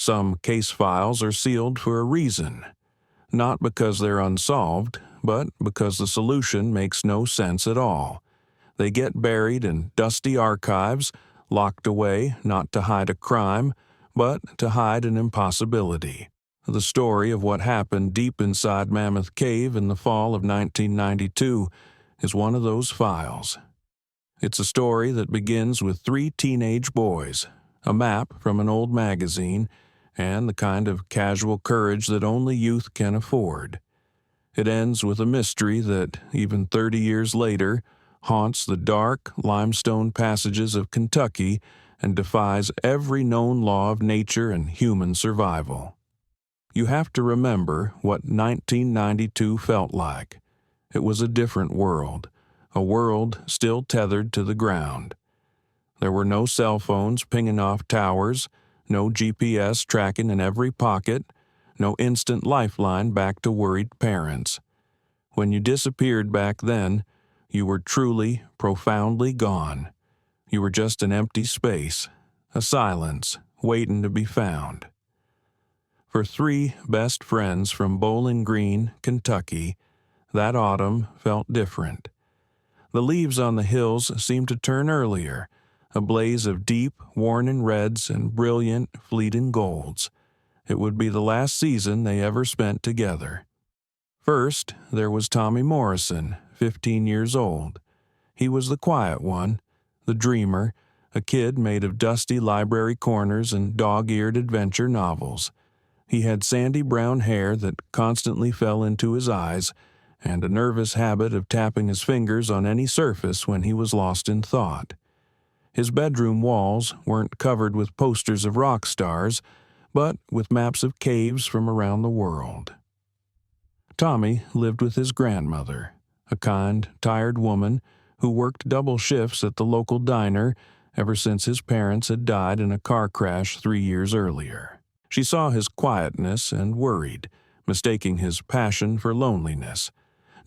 Some case files are sealed for a reason, not because they're unsolved, but because the solution makes no sense at all. They get buried in dusty archives, locked away not to hide a crime, but to hide an impossibility. The story of what happened deep inside Mammoth Cave in the fall of 1992 is one of those files. It's a story that begins with 3 teenage boys, a map from an old magazine, and the kind of casual courage that only youth can afford. It ends with a mystery that, even 30 years later, haunts the dark, limestone passages of Kentucky and defies every known law of nature and human survival. You have to remember what 1992 felt like. It was a different world, a world still tethered to the ground. There were no cell phones pinging off towers, no GPS tracking in every pocket, no instant lifeline back to worried parents. When you disappeared back then, you were truly, profoundly gone. You were just an empty space, a silence waiting to be found. For 3 best friends from Bowling Green, Kentucky, that autumn felt different. The leaves on the hills seemed to turn earlier, a blaze of deep, warning reds and brilliant, fleeting golds. It would be the last season they ever spent together. First, there was Tommy Morrison, 15 years old. He was the quiet one, the dreamer, a kid made of dusty library corners and dog-eared adventure novels. He had sandy brown hair that constantly fell into his eyes, and a nervous habit of tapping his fingers on any surface when he was lost in thought. His bedroom walls weren't covered with posters of rock stars, but with maps of caves from around the world. Tommy lived with his grandmother, a kind, tired woman who worked double shifts at the local diner ever since his parents had died in a car crash 3 years earlier. She saw his quietness and worried, mistaking his passion for loneliness,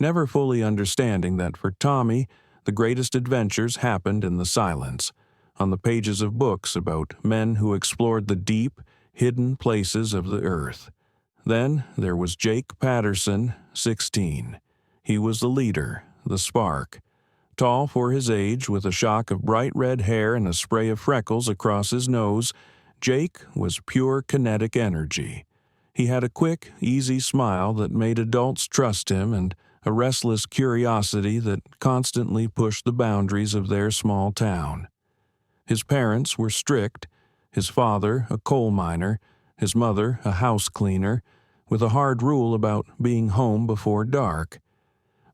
never fully understanding that for Tommy, the greatest adventures happened in the silence, on the pages of books about men who explored the deep, hidden places of the earth. Then there was Jake Patterson, 16. He was the leader, the spark. Tall for his age, with a shock of bright red hair and a spray of freckles across his nose, Jake was pure kinetic energy. He had a quick, easy smile that made adults trust him and a restless curiosity that constantly pushed the boundaries of their small town. His parents were strict, his father a coal miner, his mother a house cleaner, with a hard rule about being home before dark.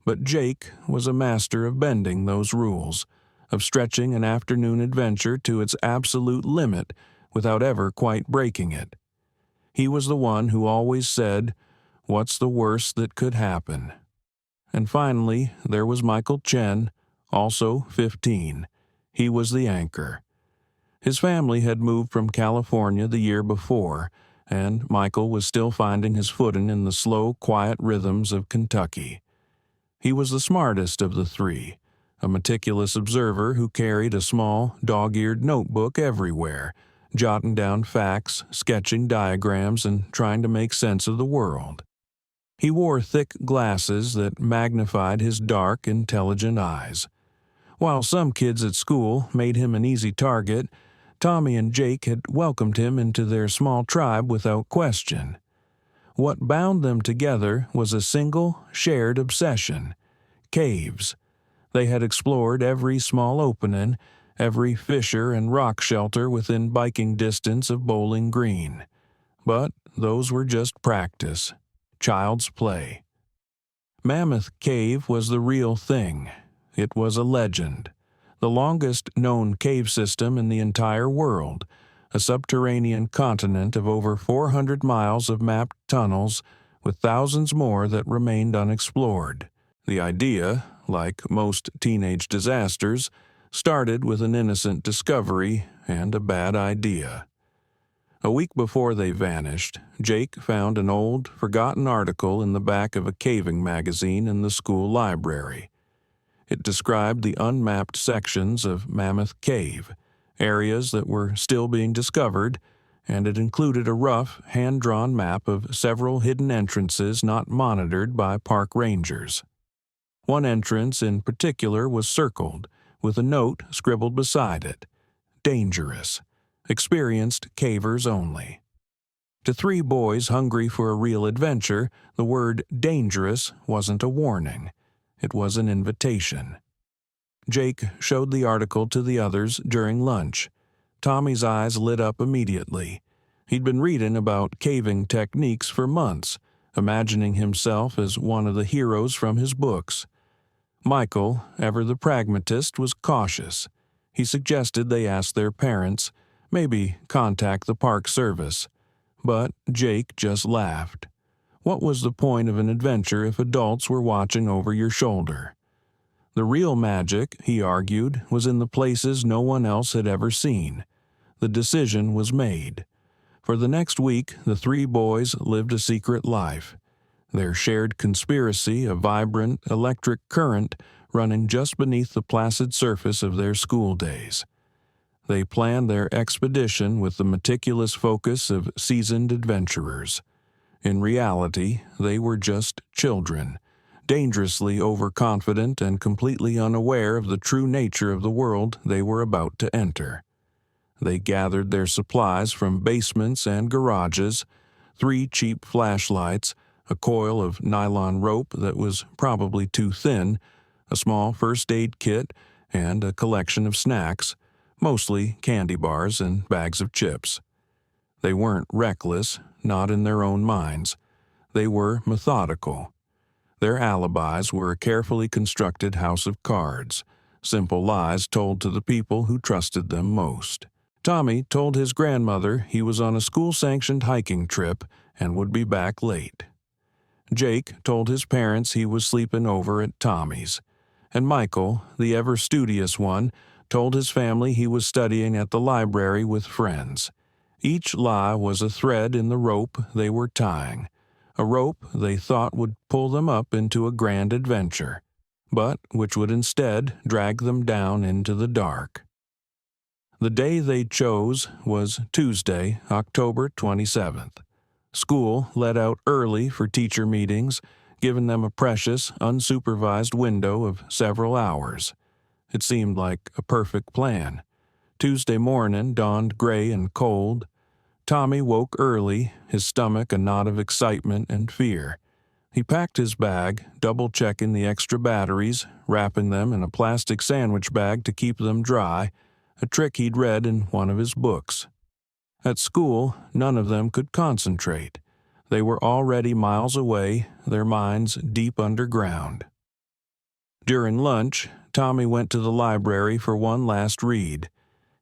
But Jake was a master of bending those rules, of stretching an afternoon adventure to its absolute limit without ever quite breaking it. He was the one who always said, "What's the worst that could happen?" And finally, there was Michael Chen, also 15. He was the anchor. His family had moved from California the year before, and Michael was still finding his footing in the slow, quiet rhythms of Kentucky. He was the smartest of the 3, a meticulous observer who carried a small, dog-eared notebook everywhere, jotting down facts, sketching diagrams, and trying to make sense of the world. He wore thick glasses that magnified his dark, intelligent eyes. While some kids at school made him an easy target, Tommy and Jake had welcomed him into their small tribe without question. What bound them together was a single, shared obsession: caves. They had explored every small opening, every fissure and rock shelter within biking distance of Bowling Green. But those were just practice, child's play. Mammoth Cave was the real thing. It was a legend. The longest known cave system in the entire world, a subterranean continent of over 400 miles of mapped tunnels, with thousands more that remained unexplored. The idea, like most teenage disasters, started with an innocent discovery and a bad idea. A week before they vanished, Jake found an old, forgotten article in the back of a caving magazine in the school library. It described the unmapped sections of Mammoth Cave, areas that were still being discovered, and it included a rough, hand-drawn map of several hidden entrances not monitored by park rangers. One entrance in particular was circled, with a note scribbled beside it: "Dangerous. Experienced cavers only." To three boys hungry for a real adventure, the word "dangerous" wasn't a warning. It was an invitation. Jake showed the article to the others during lunch. Tommy's eyes lit up immediately. He'd been reading about caving techniques for months, imagining himself as one of the heroes from his books. Michael, ever the pragmatist, was cautious. He suggested they ask their parents, maybe contact the park service. But Jake just laughed. What was the point of an adventure if adults were watching over your shoulder? The real magic, he argued, was in the places no one else had ever seen. The decision was made. For the next week, the three boys lived a secret life. Their shared conspiracy, a vibrant electric current running just beneath the placid surface of their school days. They planned their expedition with the meticulous focus of seasoned adventurers. In reality, they were just children, dangerously overconfident and completely unaware of the true nature of the world they were about to enter. They gathered their supplies from basements and garages: 3 cheap flashlights, a coil of nylon rope that was probably too thin, a small first aid kit, and a collection of snacks, mostly candy bars and bags of chips. They weren't reckless, not in their own minds. They were methodical. Their alibis were a carefully constructed house of cards, simple lies told to the people who trusted them most. Tommy told his grandmother he was on a school-sanctioned hiking trip and would be back late. Jake told his parents he was sleeping over at Tommy's, and Michael, the ever-studious one, told his family he was studying at the library with friends. Each lie was a thread in the rope they were tying, a rope they thought would pull them up into a grand adventure, but which would instead drag them down into the dark. The day they chose was Tuesday, October 27th. School let out early for teacher meetings, giving them a precious, unsupervised window of several hours. It seemed like a perfect plan. Tuesday morning dawned gray and cold. Tommy woke early, his stomach a knot of excitement and fear. He packed his bag, double-checking the extra batteries, wrapping them in a plastic sandwich bag to keep them dry, a trick he'd read in one of his books. At school, none of them could concentrate. They were already miles away, their minds deep underground. During lunch, Tommy went to the library for one last read.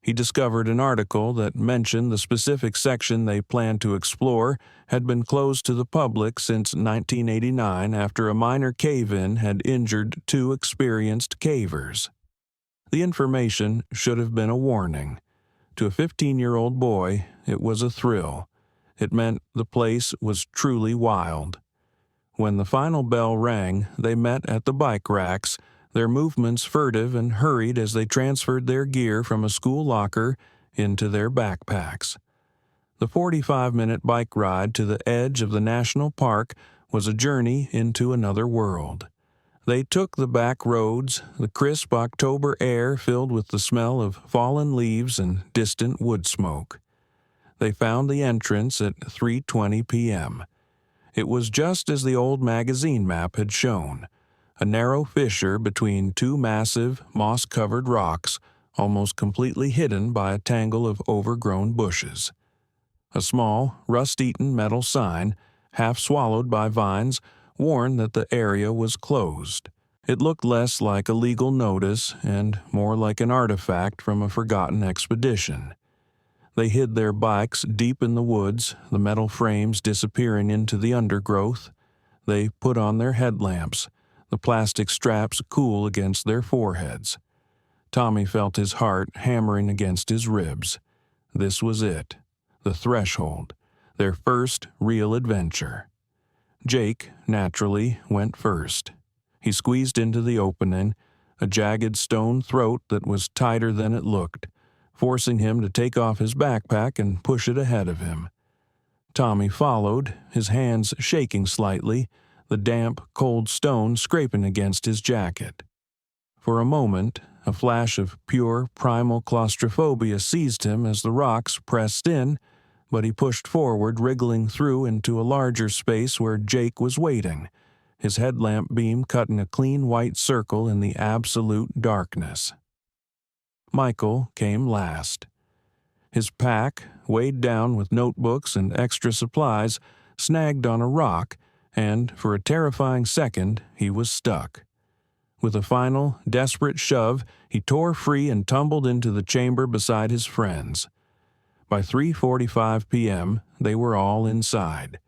He discovered an article that mentioned the specific section they planned to explore had been closed to the public since 1989 after a minor cave-in had injured 2 experienced cavers. The information should have been a warning. To a 15-year-old boy, it was a thrill. It meant the place was truly wild. When the final bell rang, they met at the bike racks, their movements furtive and hurried as they transferred their gear from a school locker into their backpacks. The 45-minute bike ride to the edge of the national park was a journey into another world. They took the back roads, the crisp October air filled with the smell of fallen leaves and distant wood smoke. They found the entrance at 3:20 p.m. It was just as the old magazine map had shown, a narrow fissure between 2 massive, moss-covered rocks, almost completely hidden by a tangle of overgrown bushes. A small, rust-eaten metal sign, half swallowed by vines, warned that the area was closed. It looked less like a legal notice and more like an artifact from a forgotten expedition. They hid their bikes deep in the woods, the metal frames disappearing into the undergrowth. They put on their headlamps, the plastic straps cool against their foreheads. Tommy felt his heart hammering against his ribs. This was it, the threshold, their first real adventure. Jake, naturally, went first. He squeezed into the opening, a jagged stone throat that was tighter than it looked, forcing him to take off his backpack and push it ahead of him. Tommy followed, his hands shaking slightly, the damp, cold stone scraping against his jacket. For a moment, a flash of pure, primal claustrophobia seized him as the rocks pressed in, but he pushed forward, wriggling through into a larger space where Jake was waiting, his headlamp beam cutting a clean white circle in the absolute darkness. Michael came last. His pack, weighed down with notebooks and extra supplies, snagged on a rock, and for a terrifying second he was stuck. With a final, desperate shove, he tore free and tumbled into the chamber beside his friends. By 3:45 p.m., they were all inside.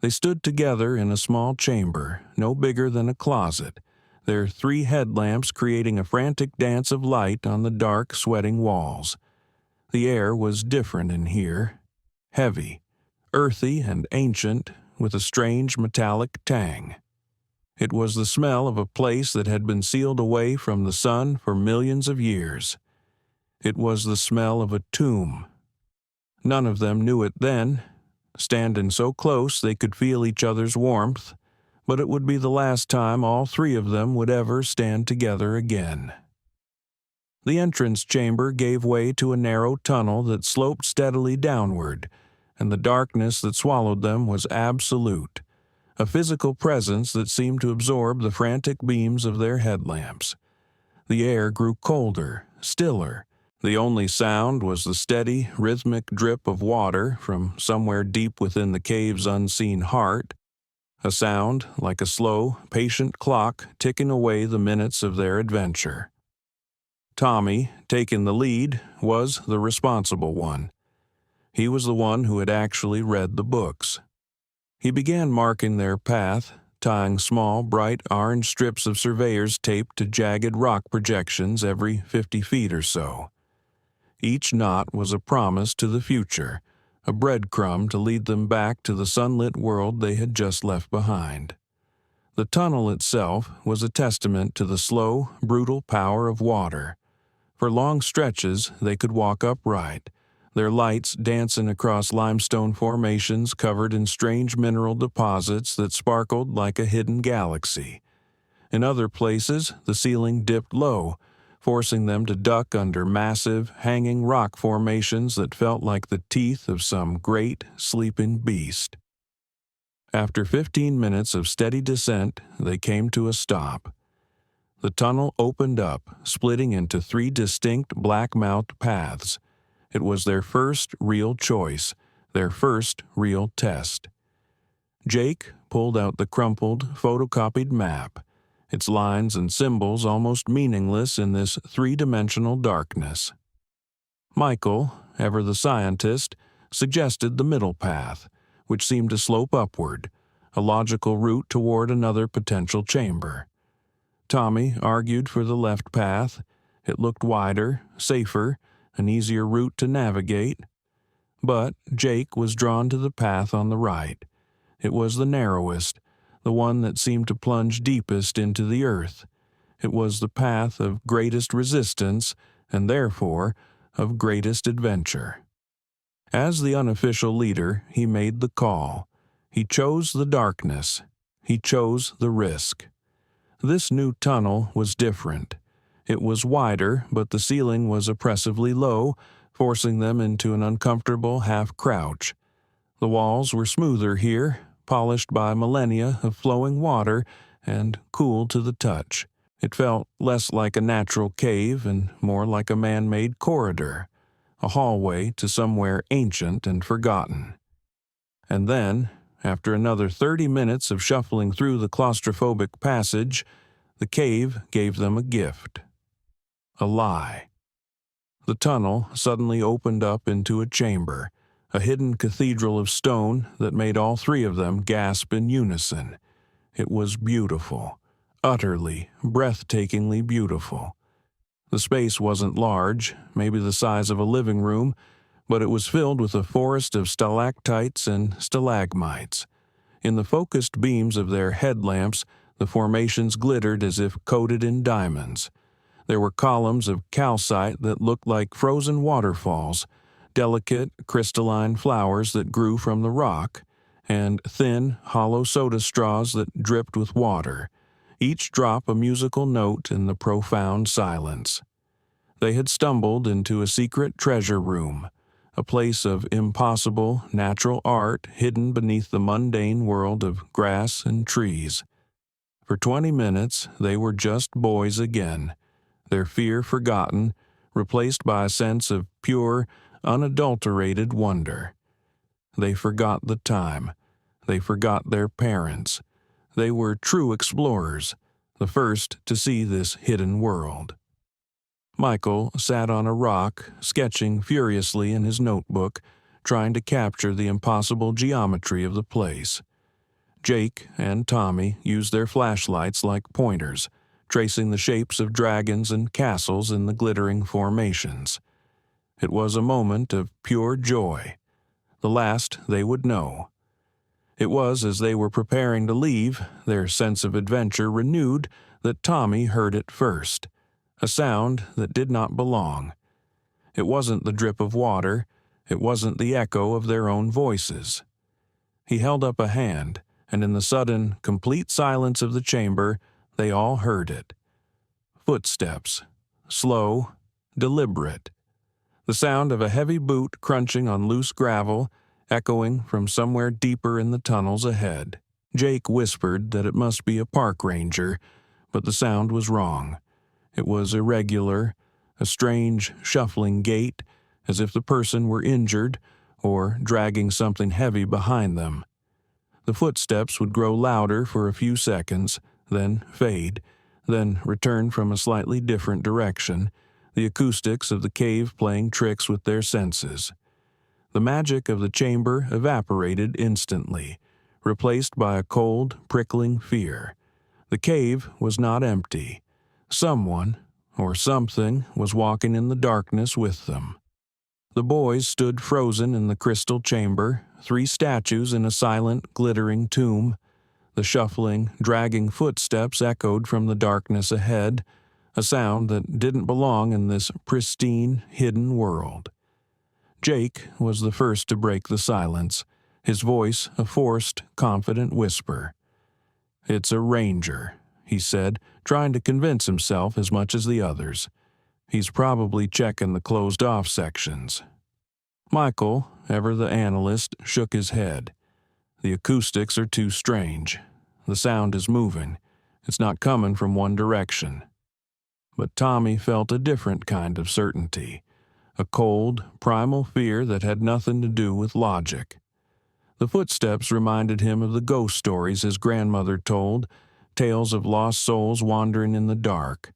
They stood together in a small chamber, no bigger than a closet, their 3 headlamps creating a frantic dance of light on the dark, sweating walls. The air was different in here, heavy, earthy and ancient, with a strange metallic tang. It was the smell of a place that had been sealed away from the sun for millions of years. It was the smell of a tomb. None of them knew it then, standing so close they could feel each other's warmth, but it would be the last time all 3 of them would ever stand together again. The entrance chamber gave way to a narrow tunnel that sloped steadily downward, and the darkness that swallowed them was absolute, a physical presence that seemed to absorb the frantic beams of their headlamps. The air grew colder, stiller. The only sound was the steady, rhythmic drip of water from somewhere deep within the cave's unseen heart, a sound like a slow, patient clock ticking away the minutes of their adventure. Tommy, taking the lead, was the responsible one. He was the one who had actually read the books. He began marking their path, tying small, bright orange strips of surveyor's tape to jagged rock projections every 50 feet or so. Each knot was a promise to the future, a breadcrumb to lead them back to the sunlit world they had just left behind. The tunnel itself was a testament to the slow, brutal power of water. For long stretches they could walk upright, their lights dancing across limestone formations covered in strange mineral deposits that sparkled like a hidden galaxy. In other places, the ceiling dipped low, forcing them to duck under massive, hanging rock formations that felt like the teeth of some great, sleeping beast. After 15 minutes of steady descent, they came to a stop. The tunnel opened up, splitting into 3 distinct black-mouthed paths. It was their first real choice, their first real test. Jake pulled out the crumpled, photocopied map, its lines and symbols almost meaningless in this 3-dimensional darkness. Michael, ever the scientist, suggested the middle path, which seemed to slope upward, a logical route toward another potential chamber. Tommy argued for the left path. It looked wider, safer, an easier route to navigate. But Jake was drawn to the path on the right. It was the narrowest, the one that seemed to plunge deepest into the earth. It was the path of greatest resistance, and therefore of greatest adventure. As the unofficial leader, he made the call. He chose the darkness. He chose the risk. This new tunnel was different. It was wider, but the ceiling was oppressively low, forcing them into an uncomfortable half-crouch. The walls were smoother here, polished by millennia of flowing water and cool to the touch. It felt less like a natural cave and more like a man-made corridor, a hallway to somewhere ancient and forgotten. And then, after another 30 minutes of shuffling through the claustrophobic passage, the cave gave them a gift. A lie. The tunnel suddenly opened up into a chamber, a hidden cathedral of stone that made all 3 of them gasp in unison. It was beautiful, utterly, breathtakingly beautiful. The space wasn't large, maybe the size of a living room, but it was filled with a forest of stalactites and stalagmites. In the focused beams of their headlamps, the formations glittered as if coated in diamonds. There were columns of calcite that looked like frozen waterfalls, delicate, crystalline flowers that grew from the rock, and thin, hollow soda straws that dripped with water, each drop a musical note in the profound silence. They had stumbled into a secret treasure room, a place of impossible natural art hidden beneath the mundane world of grass and trees. For 20 minutes they were just boys again, their fear forgotten, replaced by a sense of pure, unadulterated wonder. They forgot the time. They forgot their parents. They were true explorers, the first to see this hidden world. Michael sat on a rock, sketching furiously in his notebook, trying to capture the impossible geometry of the place. Jake and Tommy used their flashlights like pointers, tracing the shapes of dragons and castles in the glittering formations. It was a moment of pure joy, the last they would know. It was as they were preparing to leave, their sense of adventure renewed, that Tommy heard it first, a sound that did not belong. It wasn't the drip of water, it wasn't the echo of their own voices. He held up a hand, and in the sudden, complete silence of the chamber, they all heard it. Footsteps, slow, deliberate. The sound of a heavy boot crunching on loose gravel, echoing from somewhere deeper in the tunnels ahead. Jake whispered that it must be a park ranger, but the sound was wrong. It was irregular, a strange, shuffling gait, as if the person were injured or dragging something heavy behind them. The footsteps would grow louder for a few seconds, then fade, then return from a slightly different direction, the acoustics of the cave playing tricks with their senses. The magic of the chamber evaporated instantly, replaced by a cold, prickling fear. The cave was not empty. Someone, or something, was walking in the darkness with them. The boys stood frozen in the crystal chamber, 3 statues in a silent, glittering tomb. The shuffling, dragging footsteps echoed from the darkness ahead, a sound that didn't belong in this pristine, hidden world. Jake was the first to break the silence, his voice a forced, confident whisper. "It's a ranger," he said, trying to convince himself as much as the others. "He's probably checking the closed-off sections." Michael, ever the analyst, shook his head. "The acoustics are too strange. The sound is moving. It's not coming from one direction." But Tommy felt a different kind of certainty, a cold, primal fear that had nothing to do with logic. The footsteps reminded him of the ghost stories his grandmother told, tales of lost souls wandering in the dark.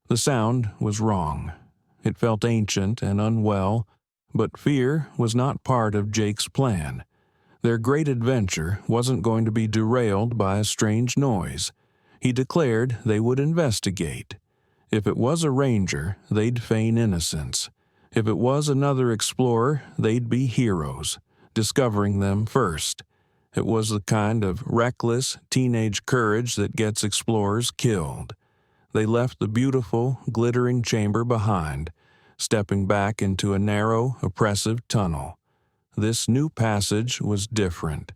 The sound was wrong. It felt ancient and unwell, but fear was not part of Jake's plan. Their great adventure wasn't going to be derailed by a strange noise. He declared they would investigate. If it was a ranger, they'd feign innocence. If it was another explorer, they'd be heroes, discovering them first. It was the kind of reckless, teenage courage that gets explorers killed. They left the beautiful, glittering chamber behind, stepping back into a narrow, oppressive tunnel. This new passage was different.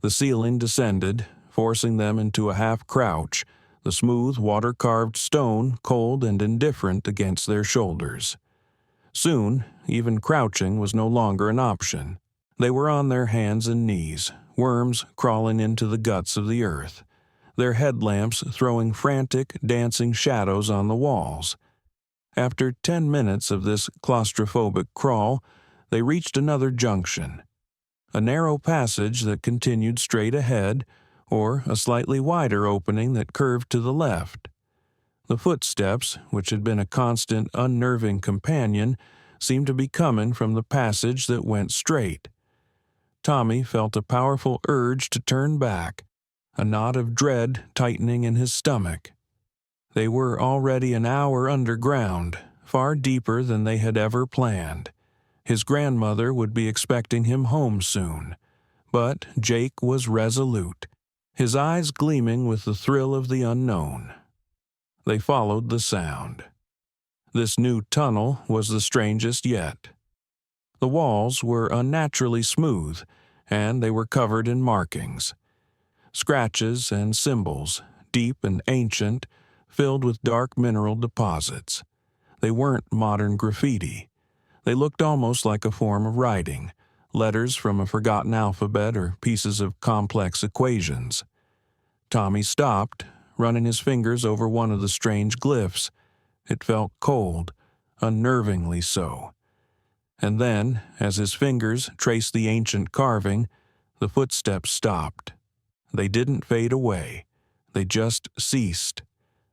The ceiling descended, forcing them into a half-crouch, the smooth, water-carved stone cold and indifferent against their shoulders. Soon, even crouching was no longer an option. They were on their hands and knees, worms crawling into the guts of the earth, their headlamps throwing frantic, dancing shadows on the walls. After 10 minutes of this claustrophobic crawl, they reached another junction, a narrow passage that continued straight ahead, or a slightly wider opening that curved to the left. The footsteps, which had been a constant, unnerving companion, seemed to be coming from the passage that went straight. Tommy felt a powerful urge to turn back, a knot of dread tightening in his stomach. They were already an hour underground, far deeper than they had ever planned. His grandmother would be expecting him home soon. But Jake was resolute, his eyes gleaming with the thrill of the unknown. They followed the sound. This new tunnel was the strangest yet. The walls were unnaturally smooth, and they were covered in markings. Scratches and symbols, deep and ancient, filled with dark mineral deposits. They weren't modern graffiti. They looked almost like a form of writing, letters from a forgotten alphabet or pieces of complex equations. Tommy stopped, running his fingers over one of the strange glyphs. It felt cold, unnervingly so. And then, as his fingers traced the ancient carving, the footsteps stopped. They didn't fade away. They just ceased.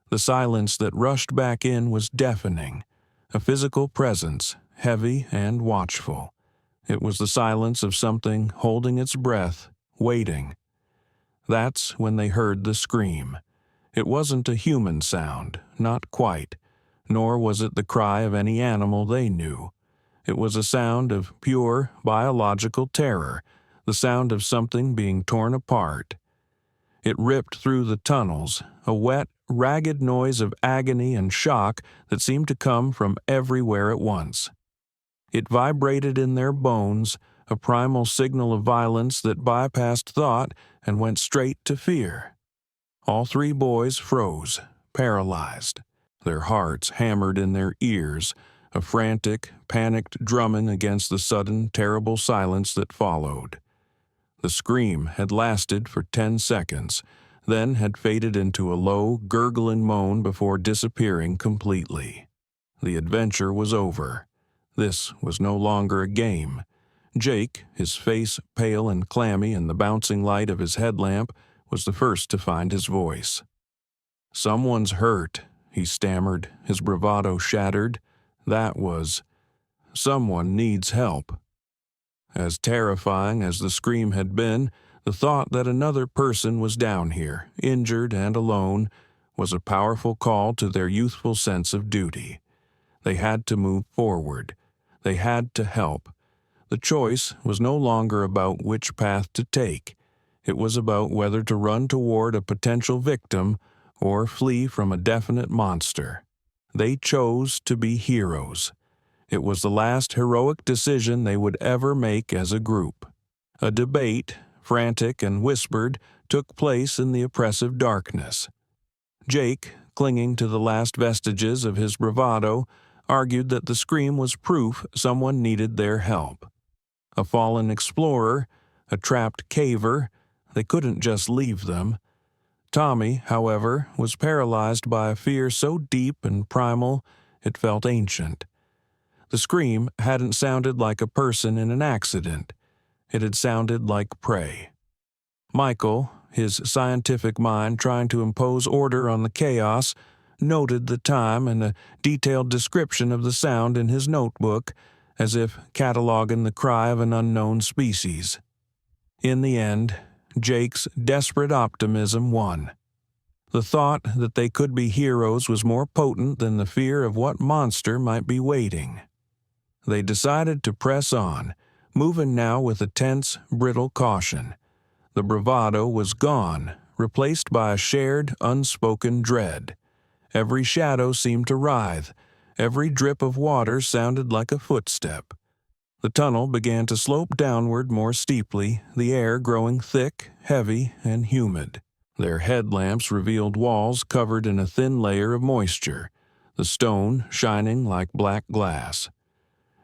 The silence that rushed back in was deafening, a physical presence, heavy and watchful. It was the silence of something holding its breath, waiting. That's when they heard the scream. It wasn't a human sound, not quite, nor was it the cry of any animal they knew. It was a sound of pure biological terror, the sound of something being torn apart. It ripped through the tunnels, a wet, ragged noise of agony and shock that seemed to come from everywhere at once. It vibrated in their bones, a primal signal of violence that bypassed thought and went straight to fear. All three boys froze, paralyzed. Their hearts hammered in their ears, a frantic, panicked drumming against the sudden, terrible silence that followed. The scream had lasted for 10 seconds, then had faded into a low, gurgling moan before disappearing completely. The adventure was over. This was no longer a game. Jake, his face pale and clammy in the bouncing light of his headlamp, was the first to find his voice. "Someone's hurt," he stammered, his bravado shattered. That was, "Someone needs help." As terrifying as the scream had been, the thought that another person was down here, injured and alone, was a powerful call to their youthful sense of duty. They had to move forward. They had to help. The choice was no longer about which path to take. It was about whether to run toward a potential victim or flee from a definite monster. They chose to be heroes. It was the last heroic decision they would ever make as a group. A debate, frantic and whispered, took place in the oppressive darkness. Jake, clinging to the last vestiges of his bravado, argued that the scream was proof someone needed their help. A fallen explorer, a trapped caver, they couldn't just leave them. Tommy, however, was paralyzed by a fear so deep and primal it felt ancient. The scream hadn't sounded like a person in an accident. It had sounded like prey. Michael, his scientific mind trying to impose order on the chaos, noted the time and a detailed description of the sound in his notebook, as if cataloging the cry of an unknown species. In the end, Jake's desperate optimism won. The thought that they could be heroes was more potent than the fear of what monster might be waiting. They decided to press on, moving now with a tense, brittle caution. The bravado was gone, replaced by a shared, unspoken dread. Every shadow seemed to writhe. Every drip of water sounded like a footstep. The tunnel began to slope downward more steeply, the air growing thick, heavy, and humid. Their headlamps revealed walls covered in a thin layer of moisture, the stone shining like black glass.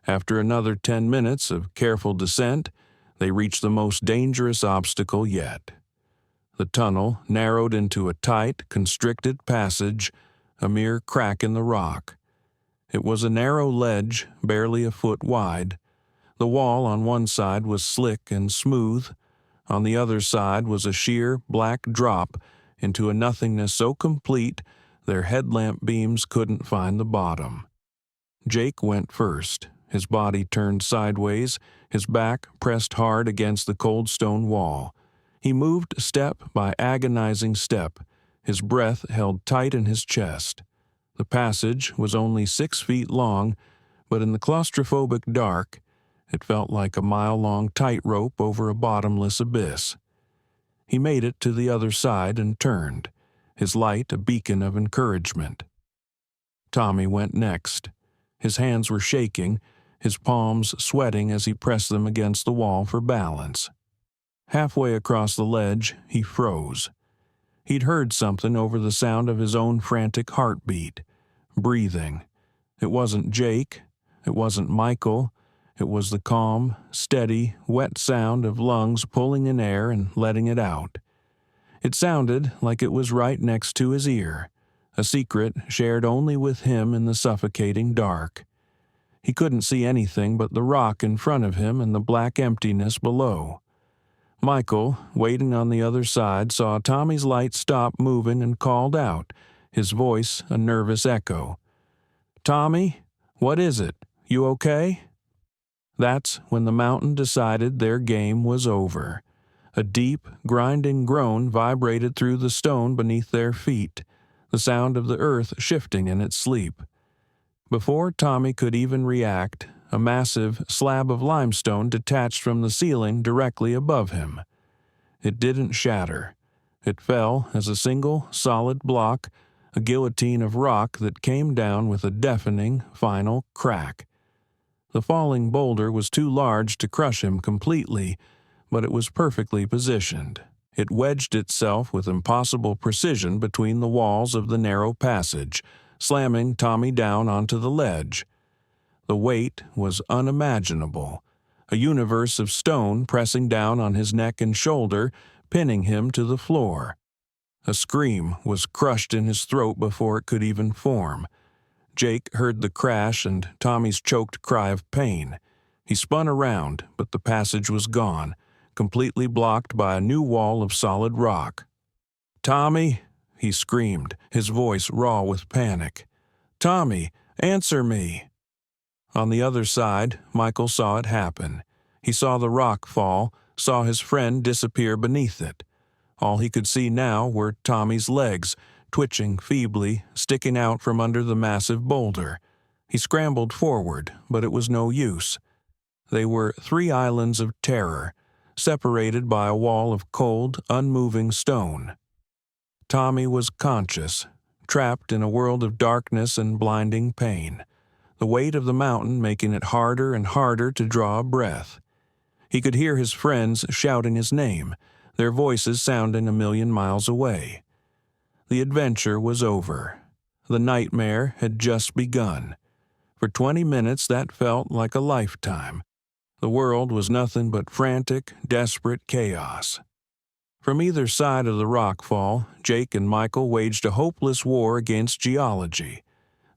After another 10 minutes of careful descent, they reached the most dangerous obstacle yet. The tunnel narrowed into a tight, constricted passage, a mere crack in the rock. It was a narrow ledge, barely a foot wide. The wall on one side was slick and smooth. On the other side was a sheer, black drop into a nothingness so complete their headlamp beams couldn't find the bottom. Jake went first, his body turned sideways, his back pressed hard against the cold stone wall. He moved step by agonizing step, his breath held tight in his chest. The passage was only 6 feet long, but in the claustrophobic dark, it felt like a mile-long tightrope over a bottomless abyss. He made it to the other side and turned, his light a beacon of encouragement. Tommy went next. His hands were shaking, his palms sweating as he pressed them against the wall for balance. Halfway across the ledge, he froze. He'd heard something over the sound of his own frantic heartbeat. Breathing. It wasn't Jake. It wasn't Michael. It was the calm, steady, wet sound of lungs pulling in air and letting it out. It sounded like it was right next to his ear, a secret shared only with him in the suffocating dark. He couldn't see anything but the rock in front of him and the black emptiness below. Michael, waiting on the other side, saw Tommy's light stop moving and called out, his voice a nervous echo. "Tommy, what is it? You okay?" That's when the mountain decided their game was over. A deep, grinding groan vibrated through the stone beneath their feet, the sound of the earth shifting in its sleep. Before Tommy could even react, a massive slab of limestone detached from the ceiling directly above him. It didn't shatter. It fell as a single, solid block, a guillotine of rock that came down with a deafening, final crack. The falling boulder was too large to crush him completely, but it was perfectly positioned. It wedged itself with impossible precision between the walls of the narrow passage, slamming Tommy down onto the ledge. The weight was unimaginable, a universe of stone pressing down on his neck and shoulder, pinning him to the floor. A scream was crushed in his throat before it could even form. Jake heard the crash and Tommy's choked cry of pain. He spun around, but the passage was gone, completely blocked by a new wall of solid rock. "Tommy," he screamed, his voice raw with panic. "Tommy, answer me." On the other side, Michael saw it happen. He saw the rock fall, saw his friend disappear beneath it. All he could see now were Tommy's legs, twitching feebly, sticking out from under the massive boulder. He scrambled forward, but it was no use. They were 3 islands of terror, separated by a wall of cold, unmoving stone. Tommy was conscious, trapped in a world of darkness and blinding pain, the weight of the mountain making it harder and harder to draw a breath. He could hear his friends shouting his name, their voices sounding a million miles away. The adventure was over. The nightmare had just begun. For 20 minutes that felt like a lifetime. The world was nothing but frantic, desperate chaos. From either side of the rockfall, Jake and Michael waged a hopeless war against geology.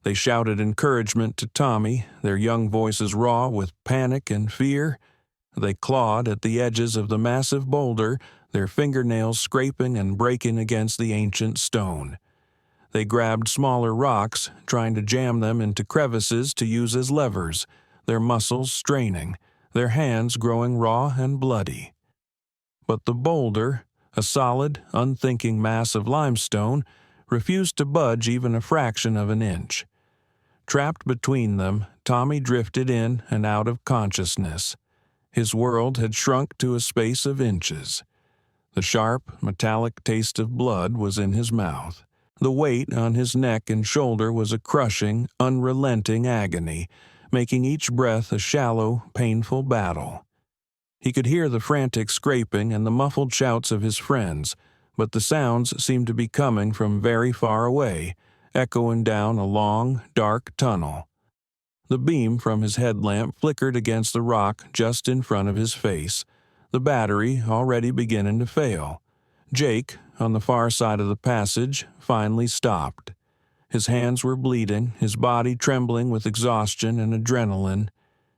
They shouted encouragement to Tommy, their young voices raw with panic and fear. They clawed at the edges of the massive boulder, their fingernails scraping and breaking against the ancient stone. They grabbed smaller rocks, trying to jam them into crevices to use as levers, their muscles straining, their hands growing raw and bloody. But the boulder, a solid, unthinking mass of limestone, refused to budge even a fraction of an inch. Trapped between them, Tommy drifted in and out of consciousness. His world had shrunk to a space of inches. The sharp, metallic taste of blood was in his mouth. The weight on his neck and shoulder was a crushing, unrelenting agony, making each breath a shallow, painful battle. He could hear the frantic scraping and the muffled shouts of his friends, but the sounds seemed to be coming from very far away, echoing down a long, dark tunnel. The beam from his headlamp flickered against the rock just in front of his face, the battery already beginning to fail. Jake, on the far side of the passage, finally stopped. His hands were bleeding, his body trembling with exhaustion and adrenaline.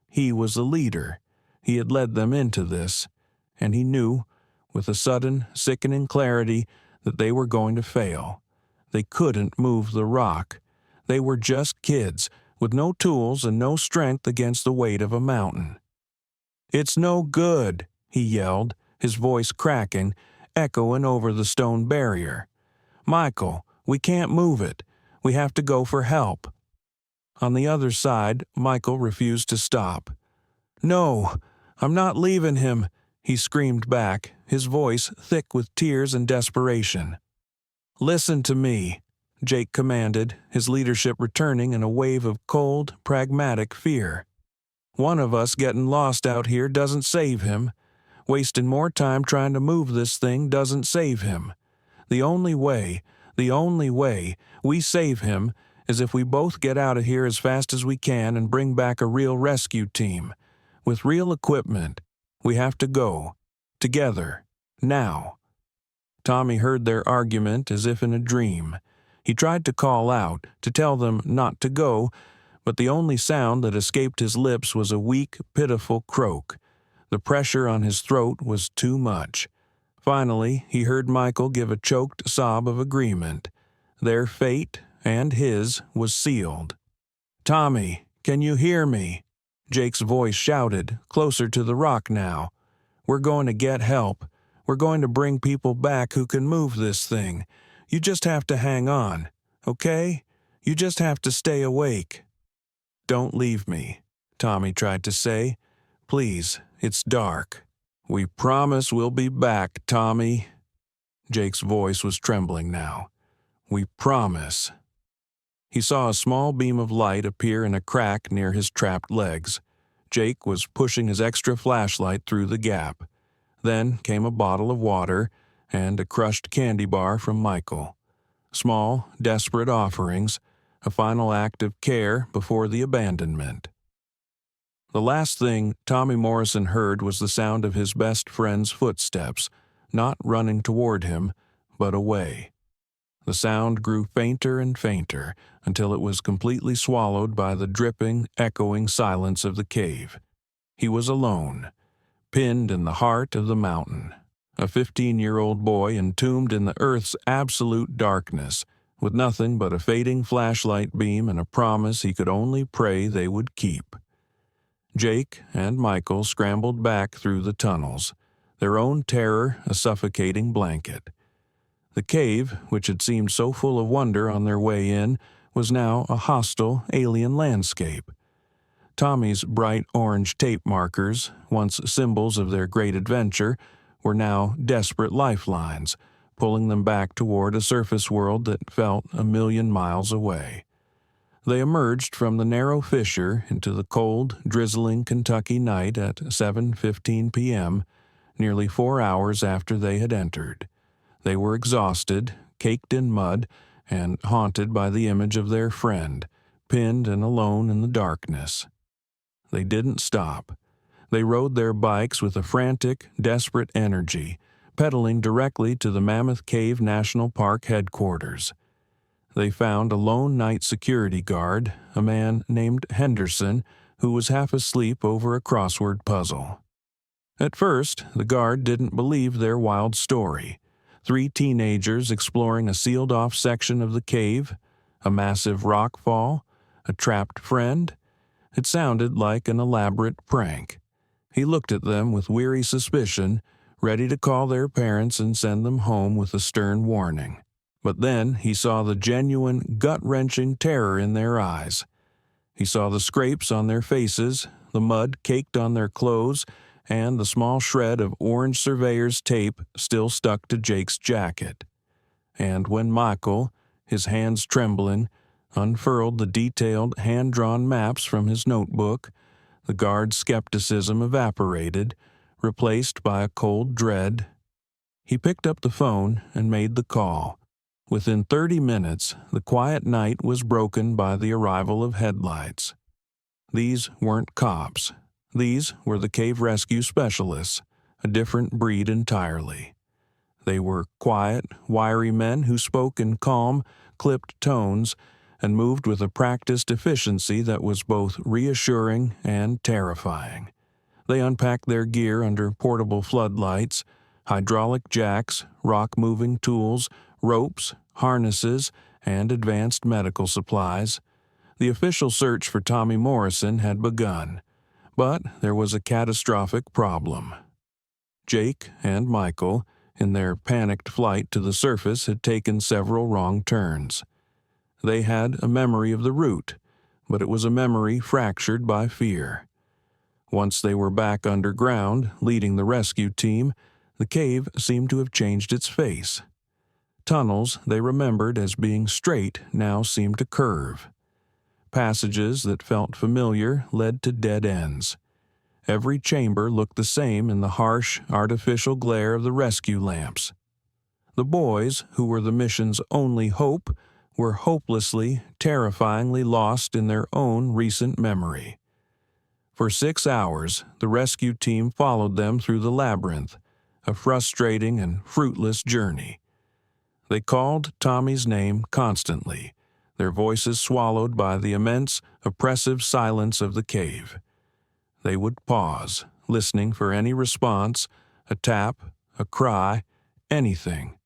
He was the leader. He had led them into this, and he knew, with a sudden, sickening clarity, that they were going to fail. They couldn't move the rock. They were just kids, with no tools and no strength against the weight of a mountain. "It's no good," he yelled, his voice cracking, echoing over the stone barrier. "Michael, we can't move it. We have to go for help." On the other side, Michael refused to stop. "No, I'm not leaving him," he screamed back, his voice thick with tears and desperation. "Listen to me. Jake commanded, his leadership returning in a wave of cold, pragmatic fear. "One of us getting lost out here doesn't save him. Wasting more time trying to move this thing doesn't save him. The only way we save him is if we both get out of here as fast as we can and bring back a real rescue team. With real equipment. We have to go. Together. Now." Tommy heard their argument as if in a dream. He tried to call out, to tell them not to go, but the only sound that escaped his lips was a weak, pitiful croak. The pressure on his throat was too much. Finally, he heard Michael give a choked sob of agreement. Their fate, and his, was sealed. "Tommy, can you hear me?" Jake's voice shouted, closer to the rock now. "We're going to get help. We're going to bring people back who can move this thing. You just have to hang on, okay? You just have to stay awake." "Don't leave me," Tommy tried to say. "Please, it's dark." "We promise we'll be back, Tommy." Jake's voice was trembling now. "We promise." He saw a small beam of light appear in a crack near his trapped legs. Jake was pushing his extra flashlight through the gap. Then came a bottle of water and a crushed candy bar from Michael. Small, desperate offerings, a final act of care before the abandonment. The last thing Tommy Morrison heard was the sound of his best friend's footsteps, not running toward him, but away. The sound grew fainter and fainter until it was completely swallowed by the dripping, echoing silence of the cave. He was alone, pinned in the heart of the mountain, a 15-year-old boy entombed in the earth's absolute darkness, with nothing but a fading flashlight beam and a promise he could only pray they would keep. Jake and Michael scrambled back through the tunnels, their own terror a suffocating blanket. The cave, which had seemed so full of wonder on their way in, was now a hostile, alien landscape. Tommy's bright orange tape markers, once symbols of their great adventure, were now desperate lifelines, pulling them back toward a surface world that felt 1,000,000 miles away. They emerged from the narrow fissure into the cold, drizzling Kentucky night at 7:15 p.m., nearly 4 hours after they had entered. They were exhausted, caked in mud, and haunted by the image of their friend, pinned and alone in the darkness. They didn't stop. They rode their bikes with a frantic, desperate energy, pedaling directly to the Mammoth Cave National Park headquarters. They found a lone night security guard, a man named Henderson, who was half asleep over a crossword puzzle. At first, the guard didn't believe their wild story. 3 teenagers exploring a sealed-off section of the cave, a massive rock fall, a trapped friend. It sounded like an elaborate prank. He looked at them with weary suspicion, ready to call their parents and send them home with a stern warning. But then he saw the genuine, gut-wrenching terror in their eyes. He saw the scrapes on their faces, the mud caked on their clothes, and the small shred of orange surveyor's tape still stuck to Jake's jacket. And when Michael, his hands trembling, unfurled the detailed, hand-drawn maps from his notebook, the guard's skepticism evaporated, replaced by a cold dread. He picked up the phone and made the call. Within 30 minutes, the quiet night was broken by the arrival of headlights. These weren't cops. These were the cave rescue specialists, a different breed entirely. They were quiet, wiry men who spoke in calm, clipped tones and moved with a practiced efficiency that was both reassuring and terrifying. They unpacked their gear under portable floodlights, hydraulic jacks, rock-moving tools, ropes, harnesses, and advanced medical supplies. The official search for Tommy Morrison had begun, but there was a catastrophic problem. Jake and Michael, in their panicked flight to the surface, had taken several wrong turns. They had a memory of the route, but it was a memory fractured by fear. Once they were back underground, leading the rescue team, the cave seemed to have changed its face. Tunnels they remembered as being straight now seemed to curve. Passages that felt familiar led to dead ends. Every chamber looked the same in the harsh, artificial glare of the rescue lamps. The boys, who were the mission's only hope, were hopelessly, terrifyingly lost in their own recent memory. For 6 hours, the rescue team followed them through the labyrinth, a frustrating and fruitless journey. They called Tommy's name constantly, their voices swallowed by the immense, oppressive silence of the cave. They would pause, listening for any response, a tap, a cry, anything.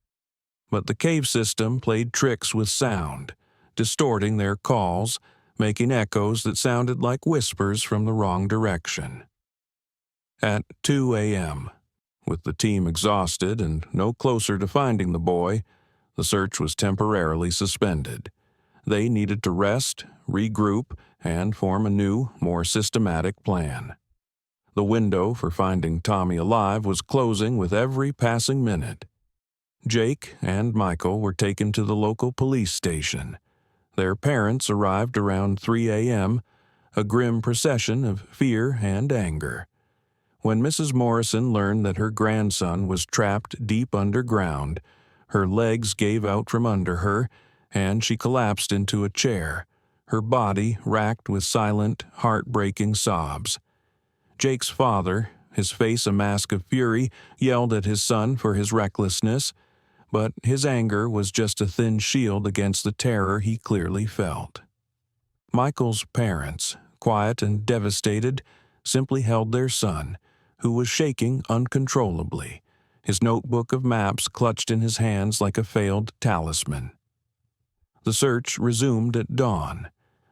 But the cave system played tricks with sound, distorting their calls, making echoes that sounded like whispers from the wrong direction. At 2 a.m., with the team exhausted and no closer to finding the boy, the search was temporarily suspended. They needed to rest, regroup, and form a new, more systematic plan. The window for finding Tommy alive was closing with every passing minute. Jake and Michael were taken to the local police station. Their parents arrived around 3 a.m., a grim procession of fear and anger. When Mrs. Morrison learned that her grandson was trapped deep underground, her legs gave out from under her, and she collapsed into a chair, her body racked with silent, heartbreaking sobs. Jake's father, his face a mask of fury, yelled at his son for his recklessness, but his anger was just a thin shield against the terror he clearly felt. Michael's parents, quiet and devastated, simply held their son, who was shaking uncontrollably, his notebook of maps clutched in his hands like a failed talisman. The search resumed at dawn,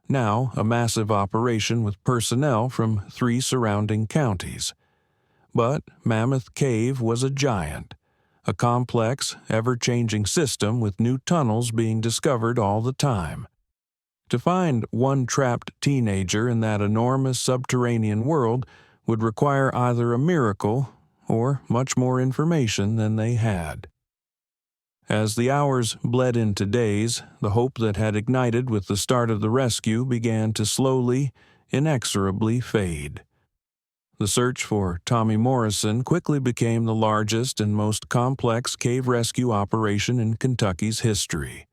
now a massive operation with personnel from 3 surrounding counties. But Mammoth Cave was a giant, a complex, ever-changing system with new tunnels being discovered all the time. To find one trapped teenager in that enormous subterranean world would require either a miracle or much more information than they had. As the hours bled into days, the hope that had ignited with the start of the rescue began to slowly, inexorably fade. The search for Tommy Morrison quickly became the largest and most complex cave rescue operation in Kentucky's history.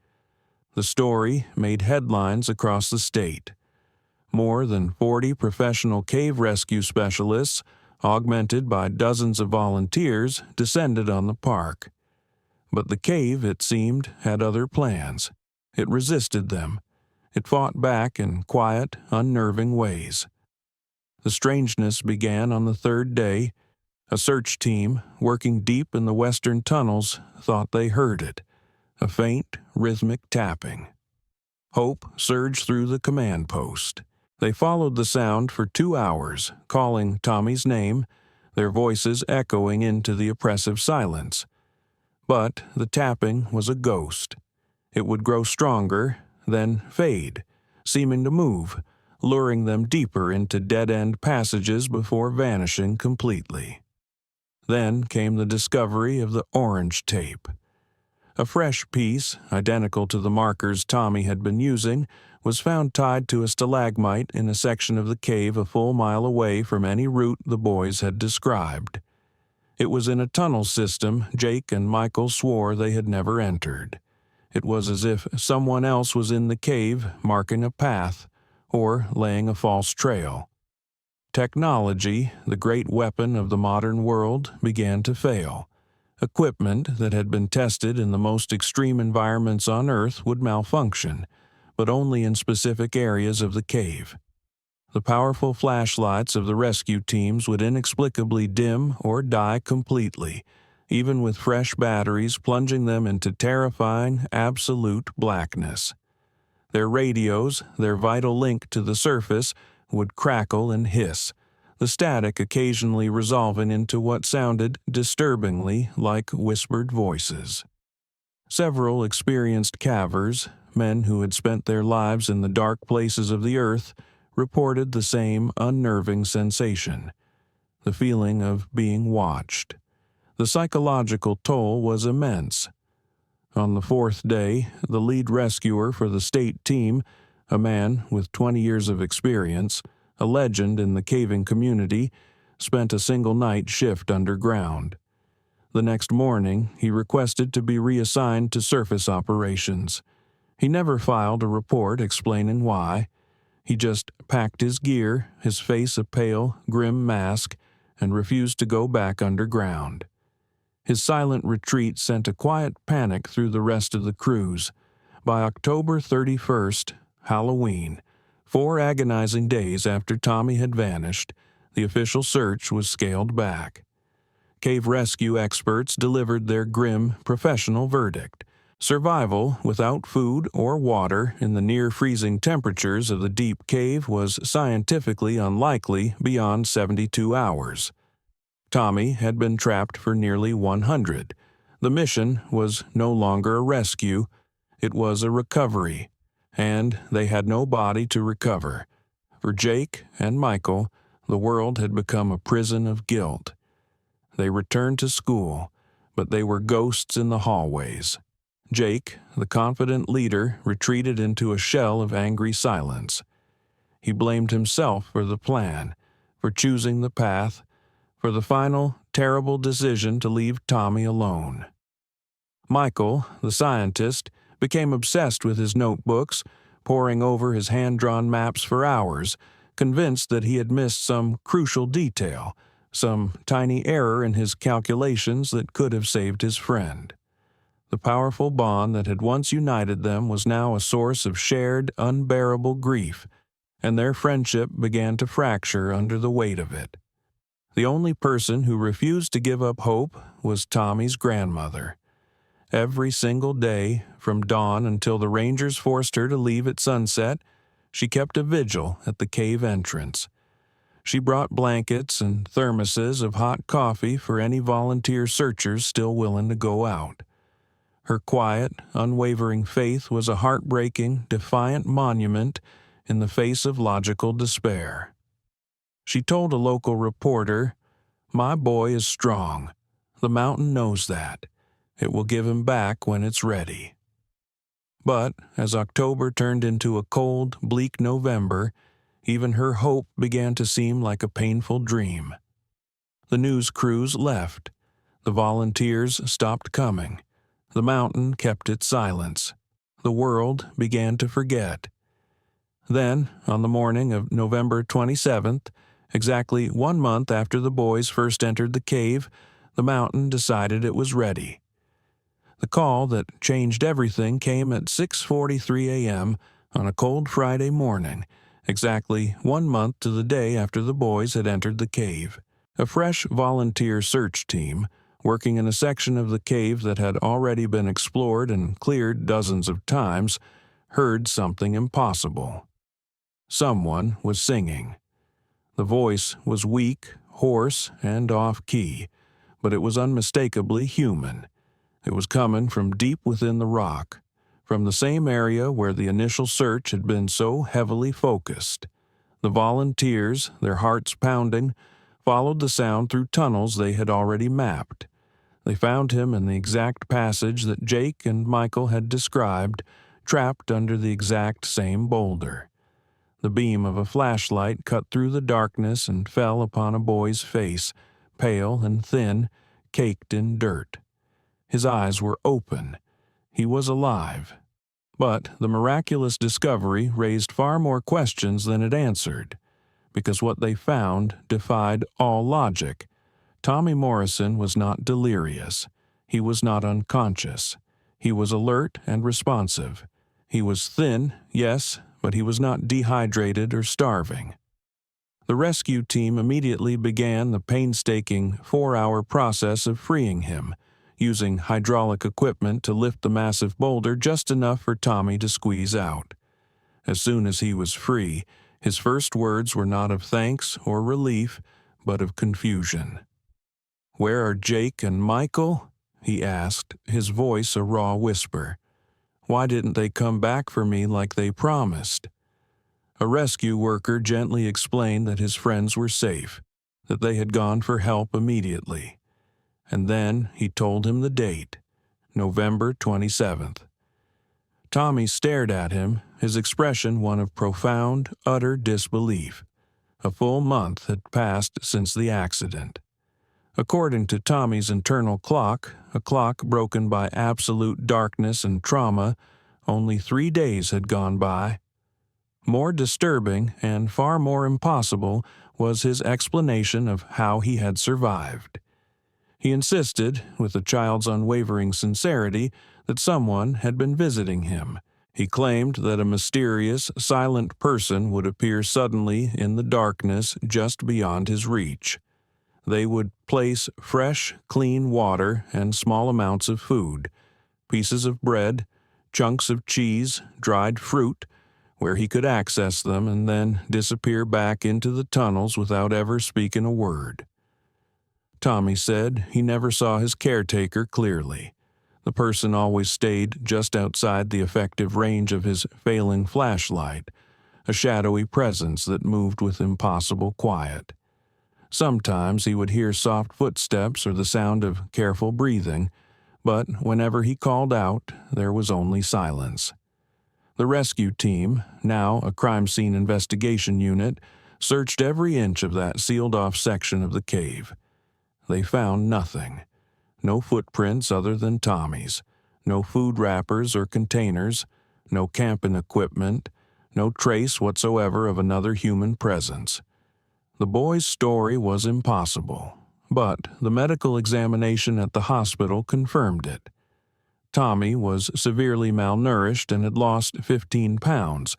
The story made headlines across the state. More than 40 professional cave rescue specialists, augmented by dozens of volunteers, descended on the park. But the cave, it seemed, had other plans. It resisted them. It fought back in quiet, unnerving ways. The strangeness began on the 3rd day. A search team, working deep in the western tunnels, thought they heard it, a faint, rhythmic tapping. Hope surged through the command post. They followed the sound for 2 hours, calling Tommy's name, their voices echoing into the oppressive silence. But the tapping was a ghost. It would grow stronger, then fade, seeming to move, luring them deeper into dead-end passages before vanishing completely. Then came the discovery of the orange tape. A fresh piece, identical to the markers Tommy had been using, was found tied to a stalagmite in a section of the cave a full mile away from any route the boys had described. It was in a tunnel system Jake and Michael swore they had never entered. It was as if someone else was in the cave marking a path or laying a false trail. Technology, the great weapon of the modern world, began to fail. Equipment that had been tested in the most extreme environments on Earth would malfunction, but only in specific areas of the cave. The powerful flashlights of the rescue teams would inexplicably dim or die completely, even with fresh batteries plunging them into terrifying, absolute blackness. Their radios, their vital link to the surface, would crackle and hiss, the static occasionally resolving into what sounded disturbingly like whispered voices. Several experienced cavers, men who had spent their lives in the dark places of the earth, reported the same unnerving sensation, the feeling of being watched. The psychological toll was immense. On the fourth day, the lead rescuer for the state team, a man with 20 years of experience, a legend in the caving community, spent a single night shift underground. The next morning, he requested to be reassigned to surface operations. He never filed a report explaining why. He just packed his gear, his face a pale, grim mask, and refused to go back underground. His silent retreat sent a quiet panic through the rest of the crews. By October 31st, Halloween, 4 agonizing days after Tommy had vanished, the official search was scaled back. Cave rescue experts delivered their grim, professional verdict. Survival without food or water in the near-freezing temperatures of the deep cave was scientifically unlikely beyond 72 hours. Tommy had been trapped for nearly 100. The mission was no longer a rescue, it was a recovery, and they had no body to recover. For Jake and Michael, the world had become a prison of guilt. They returned to school, but they were ghosts in the hallways. Jake, the confident leader, retreated into a shell of angry silence. He blamed himself for the plan, for choosing the path, for the final, terrible decision to leave Tommy alone. Michael, the scientist, became obsessed with his notebooks, poring over his hand-drawn maps for hours, convinced that he had missed some crucial detail, some tiny error in his calculations that could have saved his friend. The powerful bond that had once united them was now a source of shared, unbearable grief, and their friendship began to fracture under the weight of it. The only person who refused to give up hope was Tommy's grandmother. Every single day, from dawn until the rangers forced her to leave at sunset, she kept a vigil at the cave entrance. She brought blankets and thermoses of hot coffee for any volunteer searchers still willing to go out. Her quiet, unwavering faith was a heartbreaking, defiant monument in the face of logical despair. She told a local reporter, "My boy is strong. The mountain knows that. It will give him back when it's ready." But as October turned into a cold, bleak November, even her hope began to seem like a painful dream. The news crews left. The volunteers stopped coming. The mountain kept its silence. The world began to forget. Then, on the morning of November 27th, exactly 1 month after the boys first entered the cave, the mountain decided it was ready. The call that changed everything came at 6:43 a.m. on a cold Friday morning, exactly 1 month to the day after the boys had entered the cave. A fresh volunteer search team, working in a section of the cave that had already been explored and cleared dozens of times, heard something impossible. Someone was singing. The voice was weak, hoarse, and off-key, but it was unmistakably human. It was coming from deep within the rock, from the same area where the initial search had been so heavily focused. The volunteers, their hearts pounding, followed the sound through tunnels they had already mapped. They found him in the exact passage that Jake and Michael had described, trapped under the exact same boulder. The beam of a flashlight cut through the darkness and fell upon a boy's face, pale and thin, caked in dirt. His eyes were open. He was alive. But the miraculous discovery raised far more questions than it answered, because what they found defied all logic. Tommy Morrison was not delirious. He was not unconscious. He was alert and responsive. He was thin, yes, but he was not dehydrated or starving. The rescue team immediately began the painstaking 4-hour process of freeing him, using hydraulic equipment to lift the massive boulder just enough for Tommy to squeeze out. As soon as he was free, his first words were not of thanks or relief, but of confusion. "Where are Jake and Michael?" he asked, his voice a raw whisper. "Why didn't they come back for me like they promised?" A rescue worker gently explained that his friends were safe, that they had gone for help immediately. And then he told him the date, November 27th. Tommy stared at him, his expression one of profound, utter disbelief. A full month had passed since the accident. According to Tommy's internal clock, a clock broken by absolute darkness and trauma, only 3 days had gone by. More disturbing and far more impossible was his explanation of how he had survived. He insisted, with a child's unwavering sincerity, that someone had been visiting him. He claimed that a mysterious, silent person would appear suddenly in the darkness just beyond his reach. They would place fresh, clean water and small amounts of food, pieces of bread, chunks of cheese, dried fruit, where he could access them and then disappear back into the tunnels without ever speaking a word. Tommy said he never saw his caretaker clearly. The person always stayed just outside the effective range of his failing flashlight, a shadowy presence that moved with impossible quiet. Sometimes he would hear soft footsteps or the sound of careful breathing, but whenever he called out, there was only silence. The rescue team, now a crime scene investigation unit, searched every inch of that sealed-off section of the cave. They found nothing. No footprints other than Tommy's, no food wrappers or containers, no camping equipment, no trace whatsoever of another human presence. The boy's story was impossible, but the medical examination at the hospital confirmed it. Tommy was severely malnourished and had lost 15 pounds,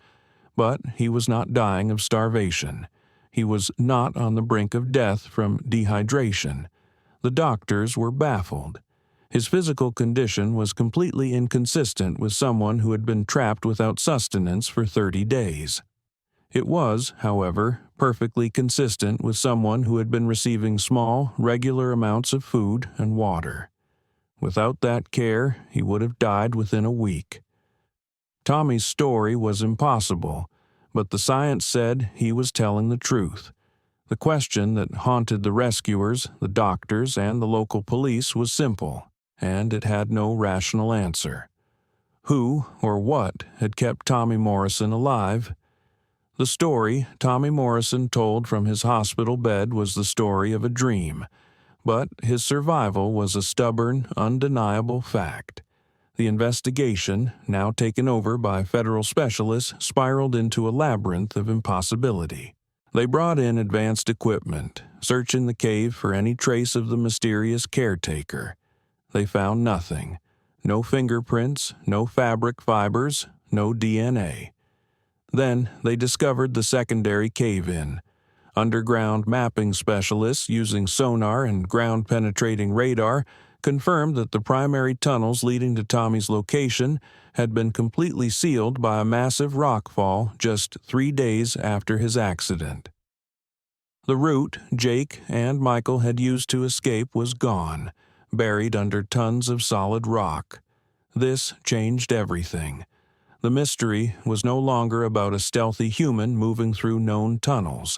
but he was not dying of starvation. He was not on the brink of death from dehydration. The doctors were baffled. His physical condition was completely inconsistent with someone who had been trapped without sustenance for 30 days. It was, however, perfectly consistent with someone who had been receiving small, regular amounts of food and water. Without that care, he would have died within a week. Tommy's story was impossible, but the science said he was telling the truth. The question that haunted the rescuers, the doctors, and the local police was simple, and it had no rational answer. Who or what had kept Tommy Morrison alive? The story Tommy Morrison told from his hospital bed was the story of a dream, but his survival was a stubborn, undeniable fact. The investigation, now taken over by federal specialists, spiraled into a labyrinth of impossibility. They brought in advanced equipment, searching the cave for any trace of the mysterious caretaker. They found nothing. No fingerprints, no fabric fibers, no DNA. Then they discovered the secondary cave-in. Underground mapping specialists using sonar and ground-penetrating radar confirmed that the primary tunnels leading to Tommy's location had been completely sealed by a massive rockfall just 3 days after his accident. The route Jake and Michael had used to escape was gone, buried under tons of solid rock. This changed everything. The mystery was no longer about a stealthy human moving through known tunnels.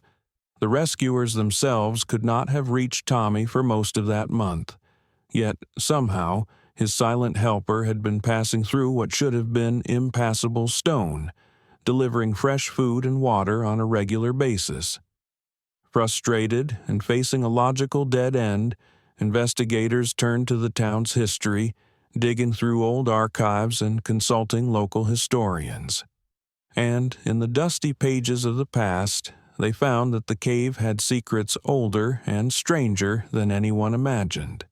The rescuers themselves could not have reached Tommy for most of that month. Yet, somehow, his silent helper had been passing through what should have been impassable stone, delivering fresh food and water on a regular basis. Frustrated and facing a logical dead end, investigators turned to the town's history, digging through old archives and consulting local historians. And in the dusty pages of the past, they found that the cave had secrets older and stranger than anyone imagined.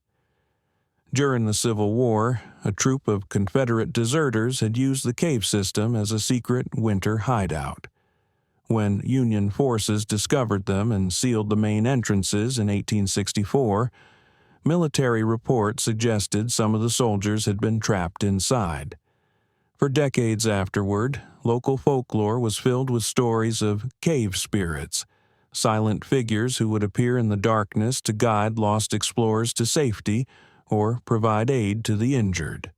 During the Civil War, a troop of Confederate deserters had used the cave system as a secret winter hideout. When Union forces discovered them and sealed the main entrances in 1864, military reports suggested some of the soldiers had been trapped inside. For decades afterward, local folklore was filled with stories of cave spirits, silent figures who would appear in the darkness to guide lost explorers to safety or provide aid to the injured.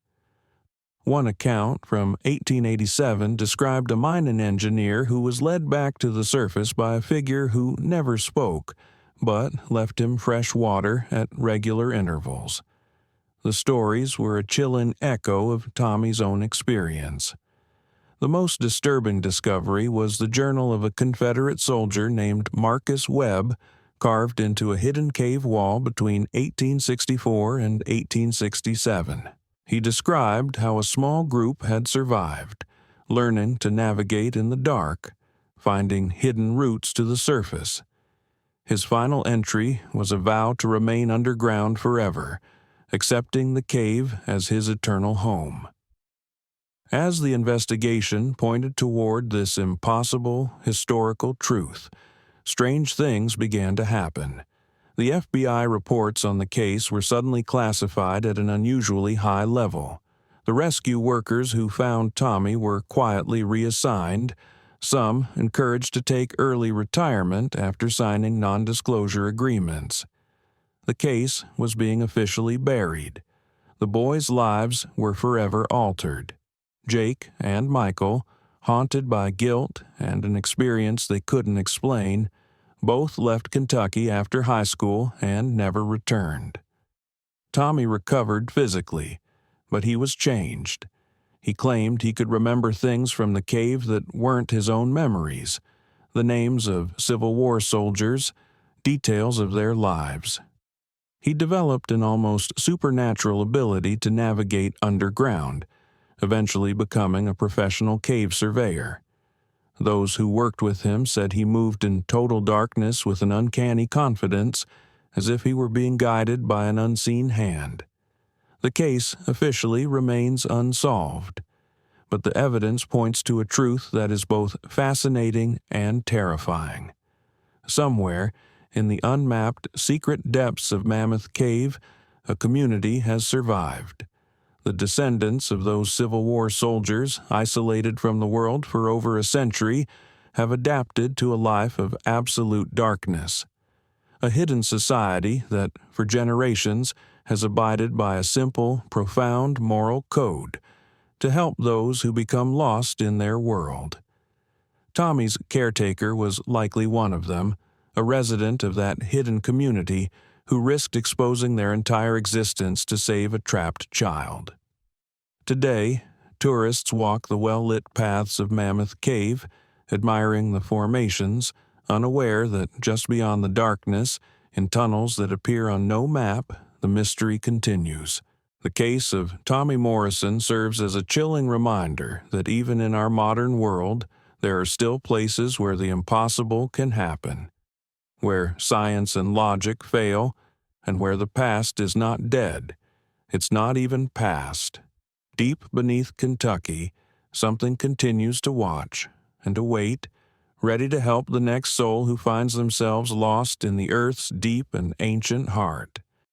One account from 1887 described a mining engineer who was led back to the surface by a figure who never spoke, but left him fresh water at regular intervals. The stories were a chilling echo of Tommy's own experience. The most disturbing discovery was the journal of a Confederate soldier named Marcus Webb, carved into a hidden cave wall between 1864 and 1867. He described how a small group had survived, learning to navigate in the dark, finding hidden routes to the surface. His final entry was a vow to remain underground forever, accepting the cave as his eternal home. As the investigation pointed toward this impossible historical truth, strange things began to happen. The FBI reports on the case were suddenly classified at an unusually high level. The rescue workers who found Tommy were quietly reassigned, some encouraged to take early retirement after signing non-disclosure agreements. The case was being officially buried. The boys' lives were forever altered. Jake and Michael, haunted by guilt and an experience they couldn't explain, both left Kentucky after high school and never returned. Tommy recovered physically, but he was changed. He claimed he could remember things from the cave that weren't his own memories, the names of Civil War soldiers, details of their lives. He developed an almost supernatural ability to navigate underground, eventually becoming a professional cave surveyor. Those who worked with him said he moved in total darkness with an uncanny confidence, as if he were being guided by an unseen hand. The case officially remains unsolved, but the evidence points to a truth that is both fascinating and terrifying. Somewhere, in the unmapped secret depths of Mammoth Cave, a community has survived. The descendants of those Civil War soldiers, isolated from the world for over a century, have adapted to a life of absolute darkness. A hidden society that, for generations, has abided by a simple, profound moral code to help those who become lost in their world. Tommy's caretaker was likely one of them, a resident of that hidden community who risked exposing their entire existence to save a trapped child. Today, tourists walk the well-lit paths of Mammoth Cave, admiring the formations, unaware that just beyond the darkness, in tunnels that appear on no map, the mystery continues. The case of Tommy Morrison serves as a chilling reminder that even in our modern world, there are still places where the impossible can happen, where science and logic fail, and where the past is not dead. It's not even past. Deep beneath Kentucky, something continues to watch and to wait, ready to help the next soul who finds themselves lost in the earth's deep and ancient heart.